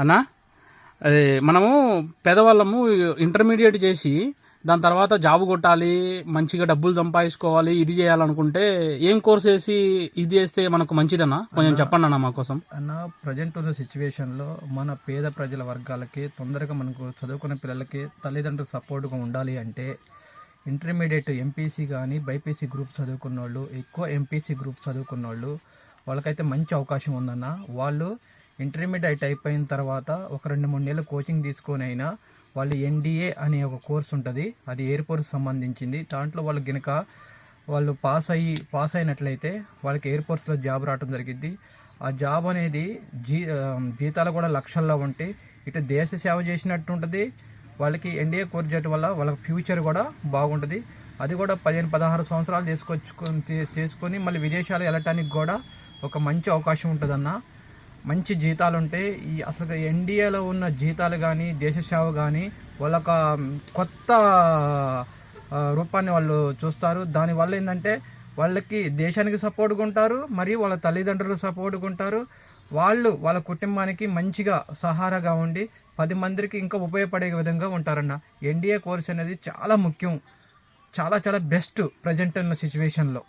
అన్నా అదే మనము పేదవాళ్ళము ఇంటర్మీడియట్ చేసి దాని తర్వాత జాబ్ కొట్టాలి, మంచిగా డబ్బులు సంపాదించుకోవాలి, ఇది చేయాలనుకుంటే ఏం కోర్స్ వేసి ఇది చేస్తే మనకు మంచిదన్నా? కొంచెం చెప్పండి అన్న మా కోసం. ప్రజెంట్ ఉన్న సిచ్యువేషన్లో మన పేద ప్రజల వర్గాలకి తొందరగా మనకు చదువుకునే పిల్లలకి తల్లిదండ్రులు సపోర్ట్గా ఉండాలి అంటే ఇంటర్మీడియట్ ఎంపీసీ కానీ బైపీసీ గ్రూప్ చదువుకున్న వాళ్ళు, ఎక్కువ ఎంపీసీ గ్రూప్ చదువుకున్న వాళ్ళకైతే మంచి అవకాశం ఉందన్న. వాళ్ళు ఇంటర్మీడియట్ అయిపోయిన తర్వాత ఒక 2-3 నెలలు కోచింగ్ తీసుకొని అయినా వాళ్ళు ఎన్డీఏ అనే ఒక కోర్స్ ఉంటుంది, అది ఎయిర్ ఫోర్స్ సంబంధించింది. దాంట్లో వాళ్ళు పాస్ అయినట్లయితే వాళ్ళకి ఎయిర్ ఫోర్స్లో జాబ్ రావడం జరిగింది. ఆ జాబ్ అనేది జీతాలు కూడా లక్షల్లో ఉంటాయి. ఇటు దేశ సేవ చేసినట్టు ఉంటుంది, వాళ్ళకి ఎన్డీఏ కోర్స్ చేయడం వల్ల వాళ్ళకి ఫ్యూచర్ కూడా బాగుంటుంది. అది కూడా 15-16 సంవత్సరాలు చేసుకొని మళ్ళీ విదేశాలు వెళ్ళటానికి కూడా ఒక మంచి అవకాశం ఉంటుందన్న. మంచి జీతాలు ఉంటాయి. అసలు ఎన్డీఏలో ఉన్న జీతాలు కానీ దేశ సేవ కానీ వాళ్ళొక కొత్త రూపాన్ని వాళ్ళు చూస్తారు. దానివల్ల ఏంటంటే వాళ్ళకి దేశానికి సపోర్ట్గా ఉంటారు, మరియు వాళ్ళ తల్లిదండ్రులు సపోర్ట్గా ఉంటారు. వాళ్ళ కుటుంబానికి మంచిగా సహారాగా ఉండి 10 మందికి ఇంకా ఉపయోగపడే విధంగా ఉంటారన్న. ఎన్డీఏ కోర్స్ అనేది చాలా ముఖ్యం, చాలా చాలా బెస్ట్ ప్రజెంట్ ఉన్న సిచ్యువేషన్లో.